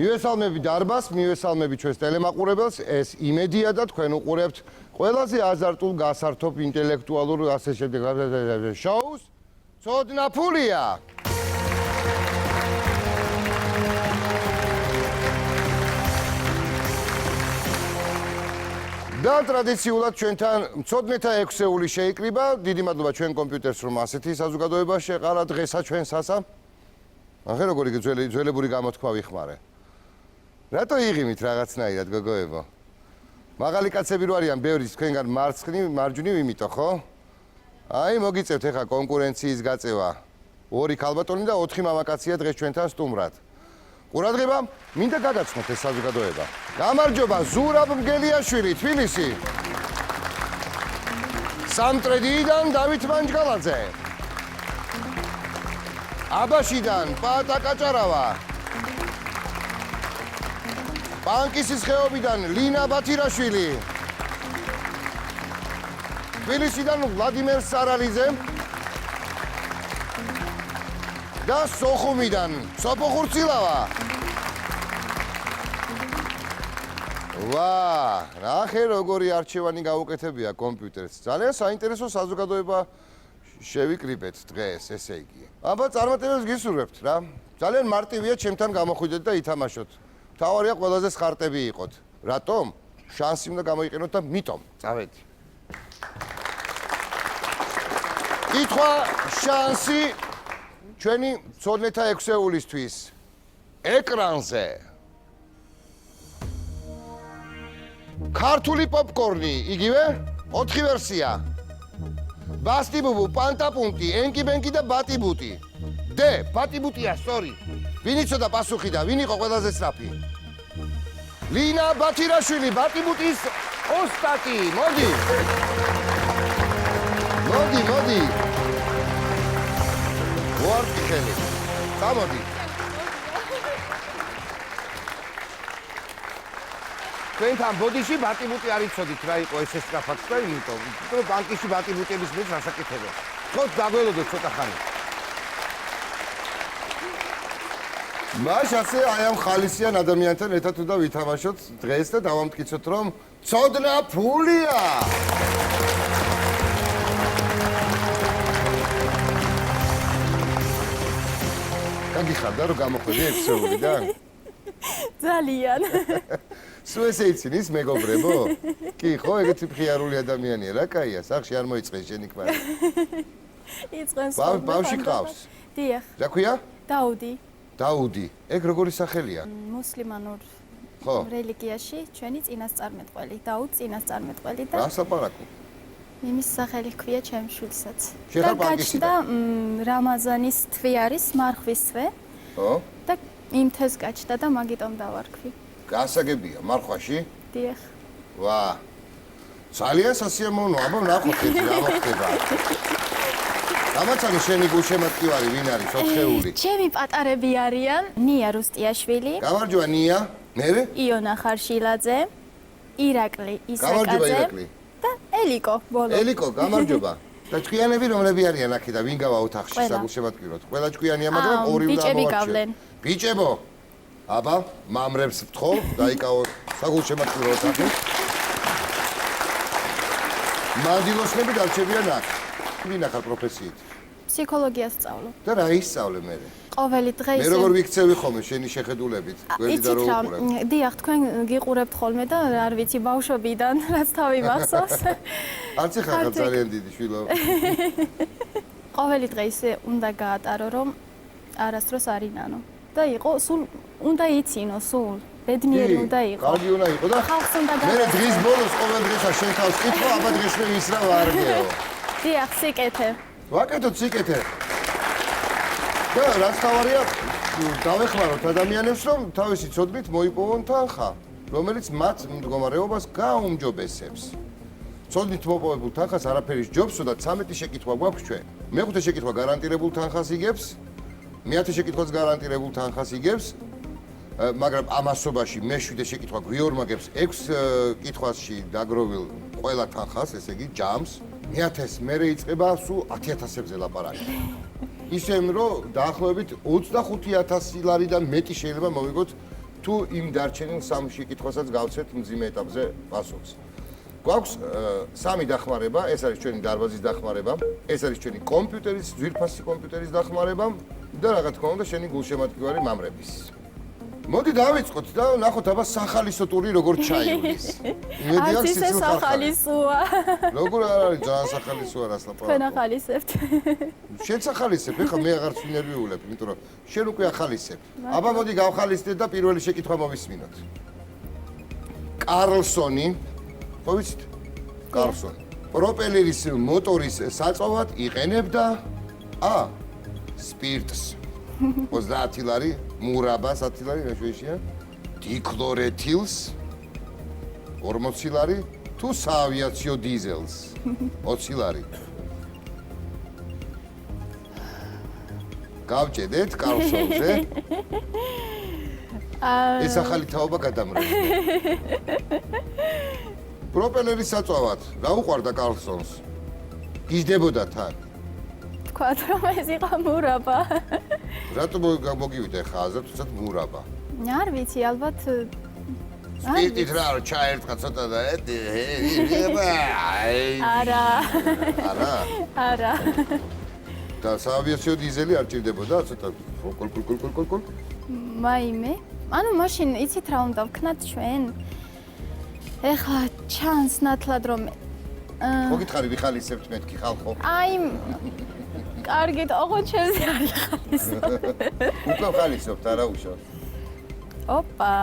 მივესალმები დარბას, მივესალმები ჩვენს ტელემაყურებელს, ეს იმედია და თქვენ უყურებთ ყველაზე აზარტულ, გასართობ, ინტელექტუალურ ასე შემდეგ შოუს ცოდნა ფულია. და ტრადიციულად ჩვენთან მცოდნეთა 6-ეული შეიკრიბა. დიდი მადლობა ჩვენ კომპიუტერს რომ ასეთი საზოგადოება შეყარა დღესაც ჩვენ სასა. ახლა როგორი ძველებური გამოთქმა ვიხმარე. რატო იღიმით რაღაცნაირად გოგოებო? მაღალი კაცები რო არიან ბევრი თქვენგან მარჯვნივ იმიტომ ხო? აი მოგიწევთ ეხა კონკურენციის გაწევა. 2 ქალბატონი და 4 მამაკაცია დღეს ჩვენთან სტუმრად. ყურადღება, მინდა გაგაცნოთ ეს საზოგადოება. გამარჯობა ზურაბ მგელიაშვილი, თბილისი. სამტრედიიდან დავით მანჯგალაძე. აბაშიდან პაატა კაჭარავა. პანკისის ხეობიდან ლინა ბათირაშვილი. თბილისიდან ვლადიმერ სარალიძე. და სოხუმიდან სოფო ხურცილავა. ვა, ნახე როგორი არჩევანი გაუკეთებია კომპიუტერს. ძალიან საინტერესო საზოგადოება შევიკრიბეთ დღეს, ესე იგი. აბა წარმატებებს გისურვებთ რა. ძალიან მარტივია ჩემთან გამოხვიდეთ და ითამაშოთ. თავარია ყველაზე სხარტები იყოთ. რატომ? შანსი უნდა გამოიყენოთ და მიტომ. წავედი. კითხვა, შანსი ჩვენი მცოდნეთა 6-ეულისთვის ეკრანზე. ქართული პოპკორნი, იგივე 4 ვერსია. ბასტიბუბუ, პანტაპუნტი, ენკიბენკი და ბატიბუტი. დ, ბატიბუტია, სწორი. ვინ იცოდა პასუხი და ვინ იყო ყველაზე სწრაფი? ლინა ბათირაშვილი, ბატიბუტის ოსტატი. მოდი. მოდი. ვარდი ხელი. წამოდი. თქვენთან ბოდიში ბატიბუტი არ იცოდით რა იყო ეს სწრაფად და იმიტომ რომ ბანკში ბატიბუტების მეც რასაკეთებია. თქო დაგველოდოთ ცოტა ხანი. მაშასე აი ამ ხალისიან ადამიანთან ერთად უნდა ვითამაშოთ დღეს და დავამტკიცოთ რომ ცოდნა ფულია. გაგიხარდა რომ გამოხვედი 6-ეულიდან? ძალიან. სულ ესე იცინს მეგობრებო? კი, ხო, ეგეთი მხიარული ადამიანია, რა კაია, სახში არ მოიწყეს შენი ქმარი. იწყენს. ბავში ყავს? დიახ. რა ქვია? დაუდი. დაუდი. ეგ როგორი სახელია? მუსლიმანურ ხო. რელიგიაში ჩვენი წინასწარმეტყველი, დაუდ წინასწარმეტყველი და რა საპარაკო? იმის სახელი ჰქვია ჩემს შვილსაც. შეხარ ბანკისიდან? და რამაზანის თვე არის, მარხვის თვე. ხო? და იმ თვეს გაჩნდა და მაგიტომ დავარქვი. გასაგებია, მარხვაში? დიახ. ვა. ძალიან სასიამოვნოა, აბა ნახოთ ეს რა მოხდება. გამაცანი შენი გულშემატკივარი ვინ არის 4-ეული? ჩემი პატარები არიან ნია რუსტიაშვილი, გამარჯობა ნია, მერე? იონა ხარშილაძე, ირაკლი გამარჯობა ისაკაძე ირაკლი. და ელიკო ბოლო. ელიკო, გამარჯობა. და ჭკვიანები რომლები არიან აქ და ვინ გავა ოთახში საგულშემატკივროდ? ყველა ჭკვიანია, მაგრამ 2 უნდა ბიჭები გავლენ. ბიჭებო. აბა, მამრებს ვთხოვ, დაიკავო საგულშემატკივრო ოთახი. მანდილოსნები დარჩებიან აქ. ვინ ახალ პროფესიით? ფსიქოლოგიას სწავლობ. და რა ისწავლე მე? ყოველი დღე მე როგორ ვიქცევი ხოლმე შენი შეხედულებით? გვერდი და რო უყურებ. დიახ, თქვენ გიყურებთ ხოლმე და არ ვიცი, ბავშვობიდან რაც თავი მახსოვს. არც ხარ ძალიან დიდი შვილო. ყოველი დღე ისე უნდა გაატარო, რომ არასდროს არ ინანო. და იყო სულ უნდა იცინო, სულ ბედნიერი უნდა იყო. კარგი უნდა იყო და ხალხს უნდა მე დღის ბოლოს ყოველ დღესა შენ თავს კითხვა, აბა დღეს მე ვისრავ არ გეო. დიახ, სიკეთე. ვაკეთოთ სიკეთე. და რაც თავარია, დავეხმაროთ ადამიანებს, რომ თავისი ცოდნით მოიპოვონ თანხა, რომელიც მათ მდგომარეობას გაუმჯობესებს. ცოდნით მოპოვებულ თანხას არაფერი სჯობს და 13 შეკითხვა გვაქვს ჩვენ. მე-5 შეკითხვა გარანტირებულ თანხას იგებს, მე-10 შეკითხვაც გარანტირებულ თანხას იგებს, მაგრამ ამასობაში მე-7 შეკითხვა გვიორმაგებს 6 კითხვაში დაგროვილ ყველა თანხას, ესე იგი ჯამს. მე-1000 მერე იწყება სულ 10000-ებზე ლაპარაკი. ისე რომ დაახლოებით 25000 ლარიდან მეტი შეიძლება მოვიგოთ თუ იმ დარჩენილ 3 შეკითხვასაც გავცეთ მძიმე ეტაპზე პასუხს. გვაქვს 3 დახმარება, ეს არის ჩვენი დარბაზის დახმარება, ეს არის ჩვენი კომპიუტერის, ძვირფასი კომპიუტერის დახმარება და რა თქმა უნდა, შენი გულშემატკივარი მამრების. მოდი დავიწყოთ და ნახოთ აბა სახალისო ტური როგორ ჩაივლის. არც ისე სახალისოა. როგორ არ არის ძალიან სახალისოა რას ლაპარაკობ. თქვენ ახალისებთ. შენ სახალისებ, ეხლა მე აღარც ვინერვიულებ, იმიტომ რომ შენ უკვე ახალისებ. აბა მოდი გავხალისდეთ და პირველი შეკითხვა მოვისმინოთ. კარლსონი, ხო ვიცით? კარლსონი. პროპელერის მოტორის საწვავად იყენებდა ა. სპირტს. 30 ლარი, მურაბა 10 ლარი, რა შეიშია? დიქლორეთილს 40 ლარი, თუ საავიაციო დიზელს 20 ლარი. გავჭედეთ კარლსონზე. ეს ახალი თაობა გადამრეცდა. პროპელერის საწვავად რა უყვარდა კარლსონს? გიждდებოდა თან. თქვათ რომ ეს იყო მურაბა. რატომ მოგივიდა ხა აზრ თუცად მურაბა? არ ვიცი, ალბათ სპირტით რა ჩაერტყა ცოტა და არა. არა. და საავიაციო დიზელი არ ჭირდებოდა ცოტა კოლ. მაიმე. ანუ მაშინ იცით რა უნდა ვქნათ ჩვენ? ეხლა ჩანს ნათლად რომ მოგითხარი ვიხალისებთ მეთქი ხალხო. აი კარგით, ოღონდ ჩემზე არ ხალისო. უკვე ხალისობთ არა უშავს. ოპა.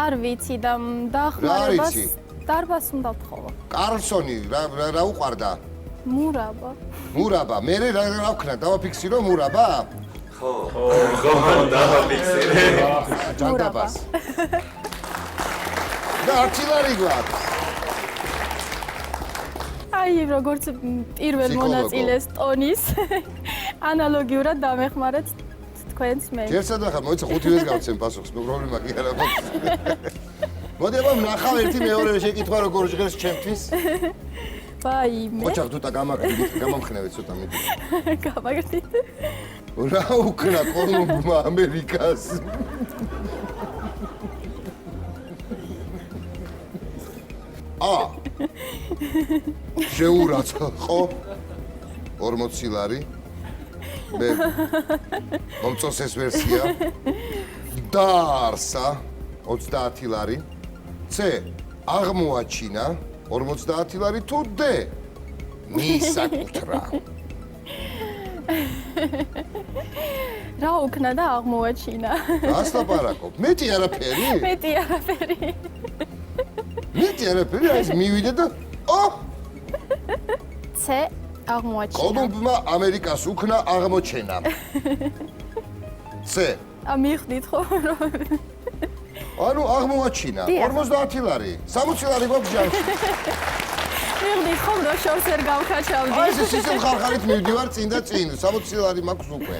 არ ვიცი და დახმარებას დარბას უნდა ვთხოვო. კარლსონი რა უყვარდა? მურაბა. მე რა ვქნა? დავაფიქსირო მურაბა? ხო, დავაფიქსირე. ჯანდაბას. და 10 ლარი გვაქვს. აი როგორც პირველ მონაწილეს ტონის ანალოგიურად დამეხმარეთ თქვენს მე. ჯერსად ახლა მოიცა 5-ს გავცემ პასუხს, მე პრობლემა კი არა მაქვს. მოდი აბა ნახავ ერთი მეორე შეკითხვა როგორ ჟღერს ჩემთვის. ვაიმე. ოჩახ თუთა გამამხნევე ცოტა მიდი. გამაგრდით. რა უკნა კოლუმბმა ამერიკას? შეურაცხ ხო 40 ლარი მე მომწონს ეს ვერსია დაარსა 30 ლარი c აღმოაჩინა 50 ლარი თუ d მისაკუთრა რა უკნა და აღმოაჩინა რას ლაპარაკობ მეტი არაფერი მეტი არაფერი ეს მივიდე და c აღმოაჩინა კოლუმბმა ამერიკას უკნა აღმოჩენა c მიხდით ხო ანუ აღმოაჩინა 50 ლარი 60 ლარი გვაქვს ჯამში მიხდით ხო რომ შორს ვერ გავხაჩავდი აი ეს ისე ხარხარით მივდივარ წინ და წინ 60 ლარი მაქვს უკვე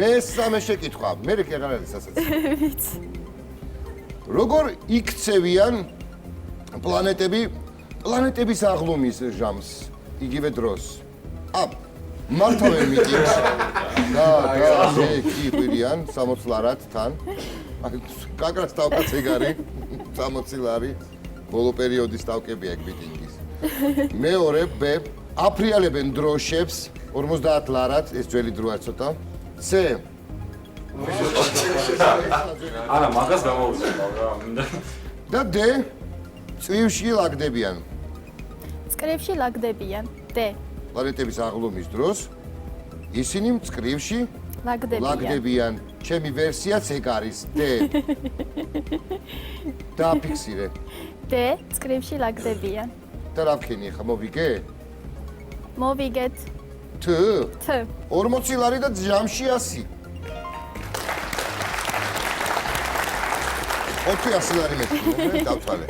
მესამე შეკითხვა მე კი აღარ არის სასაცილო ვიცი როგორ იქცევიან პლანეტების აღლუმის ჟამს იგივე დროს მართავენ მიტინგს და კი ყვირიან 60 ლარად თან კაკრას თავკაც ეგ არის 60 ლარი ბოლო პერიოდის თავკები ეგ მიტინგის მეორე ბ აფრიალებენ დროშებს 50 ლარად ეს ძველი დროა ცოტა c არა მაგას გამოვუწევ რა და d წვივში ლაგდებიან წკრივში ლაგდებიან d პლანეტების აღლუმის დროს ისინი მწკრივში ლაგდებიან ჩემი ვერსიაც ეგ არის d დააფიქსირე d წკრივში ლაგდებიან და რა ვქენი ხა მოვიგე მოვიგეთ t t 40 ლარი და ჯამში 100 100 ლარი მე დავთვალე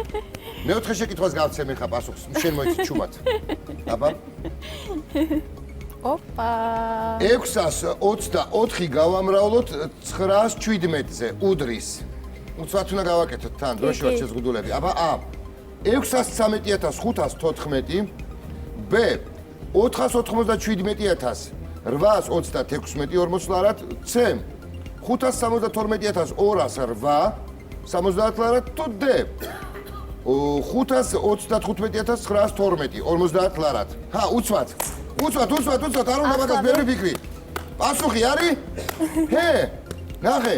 მეოთხე შეკითხვას გავცემ ხა პასუხს შენ მოიცი ჩუმად აბა ოპა 624 გავამრავლოთ 917-ზე უდრის უცბად უნდა გავაკეთოთ თან დროშივად შეზღუდულები აბა a 630514 b 497836 40 ლარად c 572.208 70 ლარად თუ D 535.912 50 ლარად. ჰა, უცბად, არ უნდა მაგას ბევრი ფიქრი. პასუხი არის? ჰე, ნახე.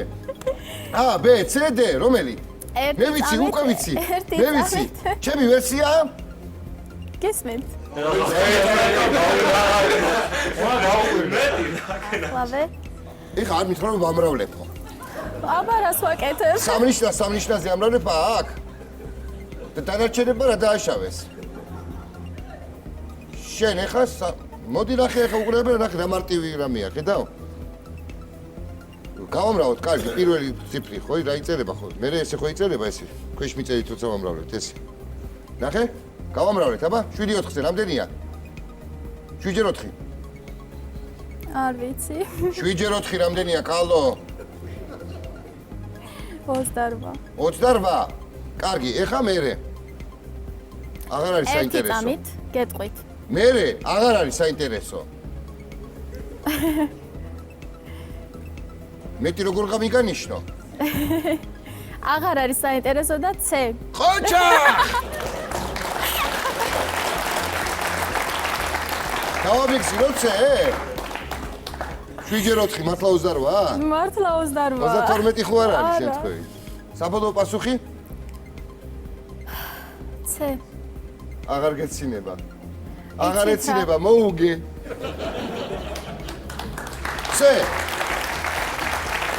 A, B, C, D, რომელი? მე ვიცი, უკვე ვიცი. მე ვიცი. ჩემი ვერსია? გესმენთ? ლავე. ეხა არ მითხრა რომ ვამრავლებო. აბა რას ვაკეთებ? სამნიშნაზე ამრავლება აქ. და დანარჩენება რა დააშავეს? შენ ეხა მოდი ნახე ეხა უყურებ ნახე რა მარტივი რამეა, ხედავ? გავამრავოთ, კარგი, პირველი ციფრი ხო, რა იწერება ხო? მე ესე ხო იწერება ესე. ქვეშ მიწერით როცა ვამრავლებთ ესე. ნახე? გავამრავლეთ, აბა? 7-4-ზე რამდენია? 7-4. არ ვიცი. 7-4 რამდენია, კალო? 28. 28? კარგი, ეხა მერე. აღარ არის საინტერესო. ერთი წამით გეტყვით. მერე აღარ არის საინტერესო. მეტი როგორ გამიგანიშნო? აღარ არის საინტერესო და C. ხოჭა! დავაბიქსი როცა? 7-4 მართლა 28? მართლა 28. 32 ხო არ არის შემთხვევით? საბოლოო პასუხი? C. აღარ გეცინება. აღარ ეცინება, მოუგე. C.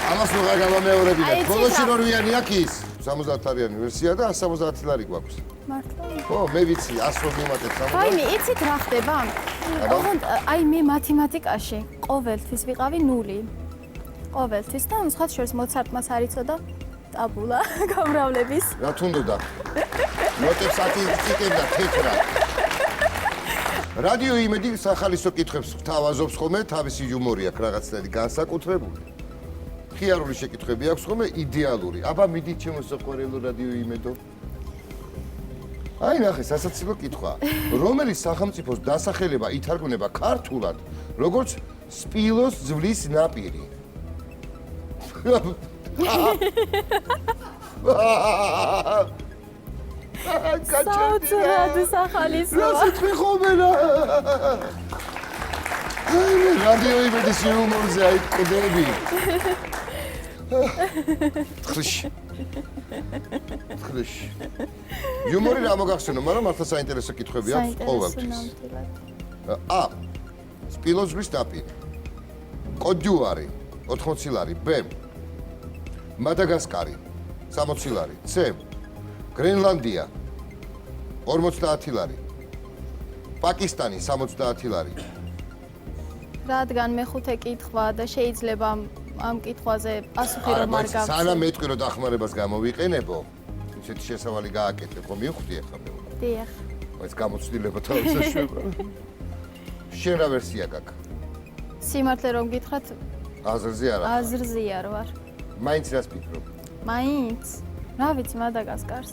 ამას რა გამომეორებინეთ. ბოლოში როიანი აქ ის 70-ლარიანი ვერსია და 170 ლარი გვაქვს. მართლა. ხო, მე ვიცი, 100 მიმატეთ 70. ვაიმე, იცით რა ხდება? ოღონდ აი მე მათემატიკაში ყოველთვის ვიყავი 0. ყოველთვის და სხვა შორის მოცარტმას არ იცოდა ტაბულა გამრავლების. რა თუნდოდა? ნოტებს ატიტიკებდა თეთრად. რადიო იმედი სახალისო კითხვებს თავაზობს ხოლმე, თავისი იუმორი აქვს რაღაცნაირი განსაკუთრებული. ხიარული შეკითხვები აქვს ხოლმე იდეალური. აბა მიდით ჩემო საყვარელო რადიო იმედო. აი ნახე, სასაცილო კითხვა. რომელი სახელმწიფოს დასახელება ითარგმნება ქართულად, როგორც სპილოს ძვლის ნაპირი? საოცრად სახალისო. რა სიტყვი ხოლმე რა? რადიო იმედის იუმორზე აი ყდები. ხრიში. იუმორი რა მოგახსენო, მაგრამ მართლა საინტერესო კითხვები აქვს ყოველთვის. A. სპილოს ზღვის ნაპირი. კოდიუარი 80 ლარი. B. მადაგასკარი 60 ლარი. C. გრენლანდია 50 ლარი. პაკისტანი 70 ლარი. რადგან მეხუთე კითხვა და შეიძლება ამ კითხვაზე პასუხი რომ არ გაქვს. სანამ მეთქვი რომ დახმარებას გამოვიყენებო, ისეთი შესავალი გააკეთე, ხო მივხვდი ახლა მე. დიახ. ეს გამოცდილება თავისა შევა. შენ რა ვერსია გაქვს? სიმართლე რომ გითხრათ, აზრზე არა. აზრზე არ ვარ. მაინც რას ფიქრობ? მაინც? რა ვიცი, მადაგასკარს.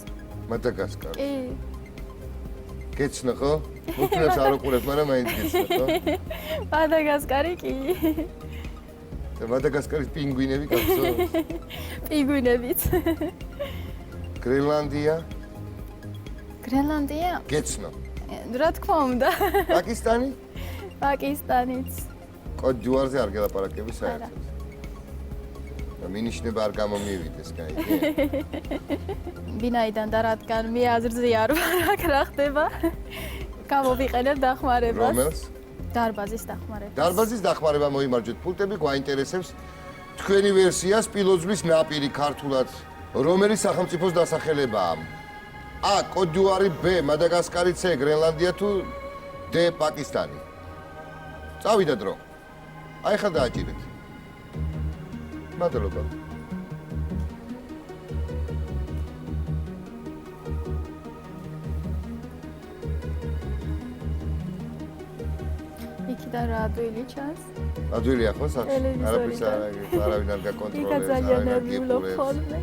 მადაგასკარი. კი. გეცნო ხო? უბრალოდ არ უყურებ, მაგრამ მაინც გეცნო ხო? მადაგასკარი კი. და მადაგასკარის პინგვინები გახსოვს? პინგვინებიც. გრენლანდია? გრენლანდია? გეცნო. რა თქმა უნდა. პაკისტანი? პაკისტანიც. კოდიუარზე არ გელაპარაკები საერთოდ. და მინიშნება არ გამომივიდეს, გაიგე? ვინაიდან და რადგან მე აზრზე არ ვარ, აქ რა ხდება? გამოვიყენებ დახმარებას. რომელს? დარბაზის დახმარებას. დარბაზის დახმარება მოიმარჯვეთ. ფულტები გვაინტერესებს თქვენი ვერსია სპილოძვლის ნაპირი ქართულად. რომელი სახელმწიფოს დასახელებაა? A. კოდიუარი, B. მადაგასკარი, C. გრენლანდია თუ D. პაკისტანი. წავიდა დრო. აი ხა დააჭირეთ. მადლობა. იქიდან რა ადვილი ჩანს? ადვილია ხო სახში? არაფერს არავინ არ იქა გაკონტროლებს, ძალიან არავინ არ ნერვიულობ გიყურებს. ხოლმე.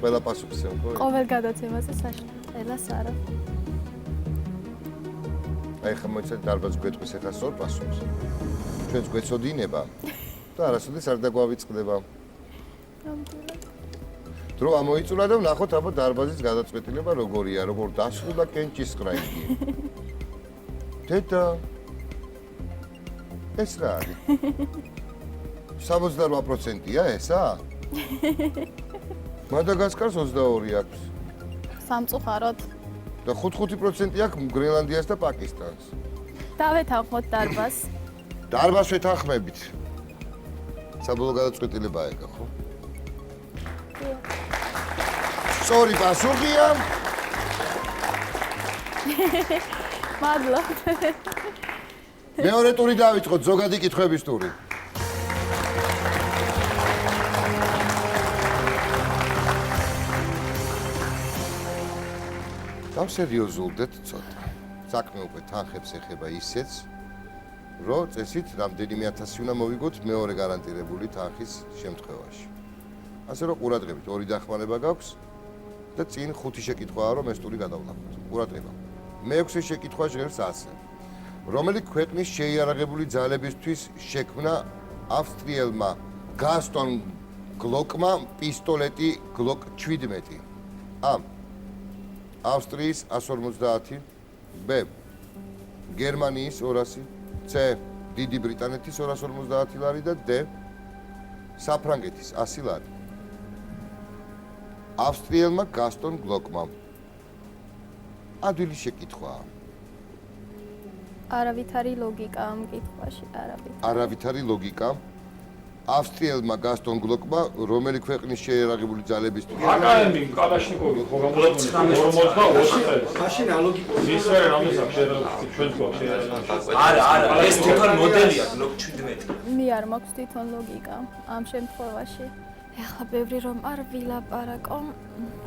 ყველა პასუხს ემ ხო? ყოველ გადაცემაზე საშუალო. ყველას არა. აი ხა მოიცადე დარბაზ გვეტყვის ახლა სწორ პასუხს. ჩვენც გვეცოდინება. და არასოდეს არ დაგვავიწყდება. ნამდვილად. დრო ამოიწურა და ვნახოთ აბა დარბაზის გადაწყვეტილება როგორია, როგორ დასრულდა კენჭისყრა იგი. დედა ეს რა არის? 78%-ია ესა? მადაგასკარს 22 აქვს. სამწუხაროდ. და 5% აქვს გრენლანდიას და პაკისტანს. დავეთანხმოთ დარბაზს. დარბაზს ვეთანხმებით. საბოლოო გადაწყვეტილება ეგა, ხო? სწორი პასუხია. მადლობ. მეორე ტური დავიწყოთ, ზოგადი კითხვების ტური. დავსერიოზულდეთ ცოტა. საქმე უკვე თანხებს ეხება ისეც, რომ წესით რამდენიმე 1000 უნდა მოვიგოთ მეორე გარანტირებული თანხის შემთხვევაში. ასე რომ ყურადღებით ორი დახმარება გაქვს და წინ 5 შეკითხვაა რომ ეს ტური გადავლახოთ. ყურადღება. მეექვსე შეკითხვა ჟღერს ასე. რომელი ქვეყნის შეიარაღებული ძალებისთვის შექმნა ავსტრიელმა გასტონ გლოკმა პისტოლეტი გლოკ 17? A. ავსტრიის 150, B. გერმანიის 200, C. დიდი ბრიტანეთის 250 ლარი და D. საფრანგეთის 100 ლარი. ავსტრიელმა გასტონ გლოკმა. ადვილი შეკითხვაა. არავითარი ლოგიკა ამ კითხვაში, არავითარი. არავითარი ლოგიკა. ავსტრიელმა გასტონ გლოკმა რომელი ქვეყნის შეიარაღებული ძალებისთვის აკადემიკ კალაშნიკოვი ხო გამოდებული 44 წელს. მაშინ ალოგიკური. ის ვერ რამეს აქვს შეერაგებული ჩვენ თქვა შეერაგებული. არა, ეს თვითონ მოდელია გლოკ 17. მე არ მაქვს თვითონ ლოგიკა ამ შემთხვევაში. ეხლა ბევრი რომ არ ვილაპარაკო.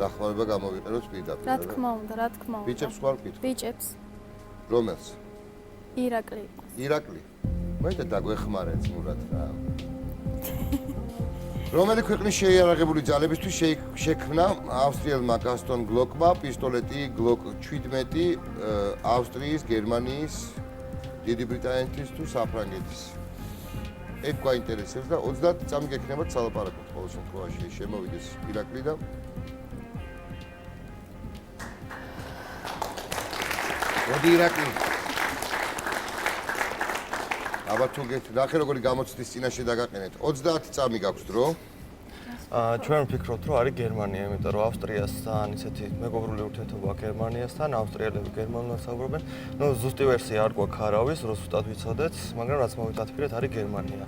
დახმარება გამოვიყენოთ პირდაპირ. რა თქმა უნდა, რა თქმა უნდა. ბიჭებს ხარ ვკითხო. ბიჭებს. რომელს? ირაკლი. ირაკლი. მოიცა დაგვეხმარეთ მურად რა. რომელი ქვეყნის შეიარაღებული ძალებისთვის შექმნა ავსტრიელმა გასტონ გლოკმა პისტოლეტი გლოკ 17 ავსტრიის, გერმანიის, დიდი ბრიტანეთის თუ საფრანგეთის? ეგ გვაინტერესებს და 30 წამი გექნებათ სალაპარაკოთ ყოველ შემთხვევაში შემოვიდეს ირაკლი და მოდი ირაკლი აბა თუ ნახე როგორი გამოცდის წინაშე დაგაყენეთ 30 წამი გაქვს დრო ჩვენ ვფიქრობთ რომ არის გერმანია, იმიტომ რომ ავსტრიასთან ისეთი მეგობრული ურთიერთობა აქვს გერმანიასთან, ავსტრიელები გერმანულად საუბრობენ. ნუ ზუსტი ვერსია არ გვაქვს არავის, რო ზუსტად ვიცოდეთ, მაგრამ რაც მოვიტანთ არის გერმანია.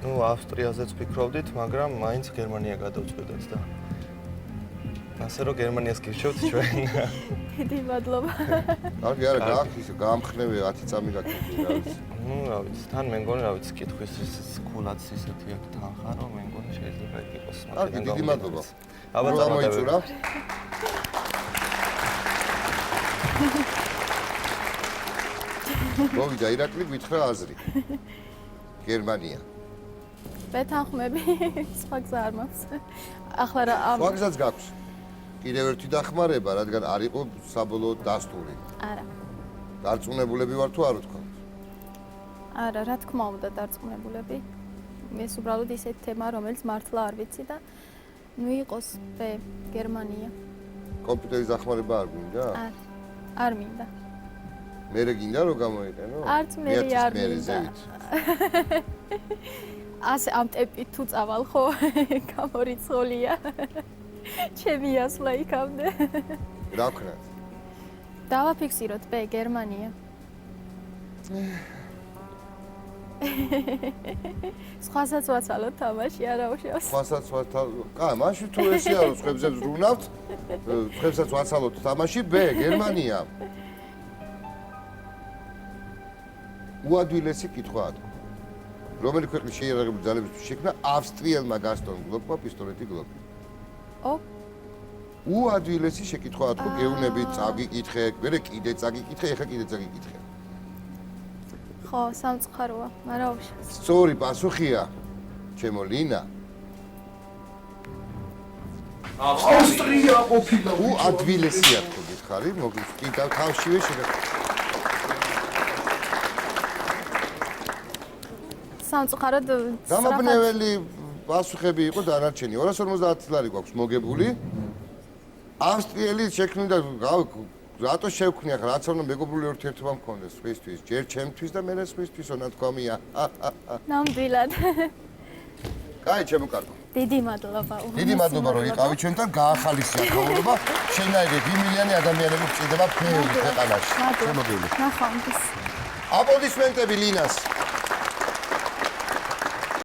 ნუ ავსტრიაზეც ვფიქრობდით, მაგრამ მაინც გერმანია გადავწყვეტეთ და ასე რომ გერმანიას გირჩევთ ჩვენ. დიდი მადლობა. კარგი არა გააქვს ისე გაამხნევე 10 წამი გაქვს რა ვიცი. ნუ რა ვიცი, თან მე მგონი რა ვიცი, კითხვის კულაც ისეთი აქვს თანხა, რომ მე მგონი შეიძლება იყოს. კარგი, დიდი მადლობა. აბა მოიწურა. მოვიდა ირაკლი გითხრა აზრი. გერმანია. ვეთანხმები, სხვა გზა არ მაქვს. ახლა რა ამ სხვა გზაც გაქვს. კიდევ ერთი დახმარება, რადგან არ იყო საბოლოო დასტური. არა. დარწმუნებულები ვარ თუ არ ვთქვა? არა, რა თქმა უნდა, დარწმუნებულები. ეს უბრალოდ ისეთი თემა, რომელიც მართლა არ ვიცი და ნუ იყოს B, გერმანია. კომპიუტერის დახმარება არ გვინდა? არ მინდა. მერე გინდა რომ გამოიყენო? არც მე არ მინდა. ზევით. ასე ამ ტემპით თუ წავალ ხო, გამორიცხულია. ჩემი ასვლა იქამდე. რა ვქნათ? დავაფიქსიროთ B, გერმანია. სხვასაც ვაცალოთ თამაში, არა უშავს. სხვასაც მაშინ თუ ესე არის, ხებზე ვზრუნავთ, ხებსაც ვაცალოთ თამაში B, გერმანია. უადვილესი კითხვაა. რომელი ქვეყნის შეიარაღებული ძალებისთვის შექმნა ავსტრიელმა გასტონ გლოკმა პისტოლეტი გლოკი? ო? უადვილესი შეკითხვაა, თუ გეუნები წაგიკითხე, მერე კიდე წაგიკითხე, ეხა კიდე წაგიკითხე. ხო, სამწუხაროა, მაგრამ უშავს. სწორი პასუხია, ჩემო ლინა. ავსტრია ყოფილა. უადვილესია თქო გითხარი, მოგიწვიდა თავშივე შეგა. სამწუხაროდ დამაბნეველი პასუხები იყო დანარჩენი. 250 ლარი გვაქვს მოგებული. ავსტრიელი შექმნიდა, რატო შევქმნია, რაც უნდა მეგობრული ურთიერთობა მქონდეს სხვისთვის, ჯერ ჩემთვის და მერე სხვისთვისო, ნათქვამია. ნამდვილად. კაი, ჩემო კარგო. დიდი მადლობა. დიდი მადლობა რომ იყავი ჩვენთან, გაახალისია ქაურობა. შენაირი გიმილიანი ადამიანები გწიდება ბევრი ქვეყანაში. მადლობა. შემოგივლი. ნახვამდის. აპლოდისმენტები ლინას.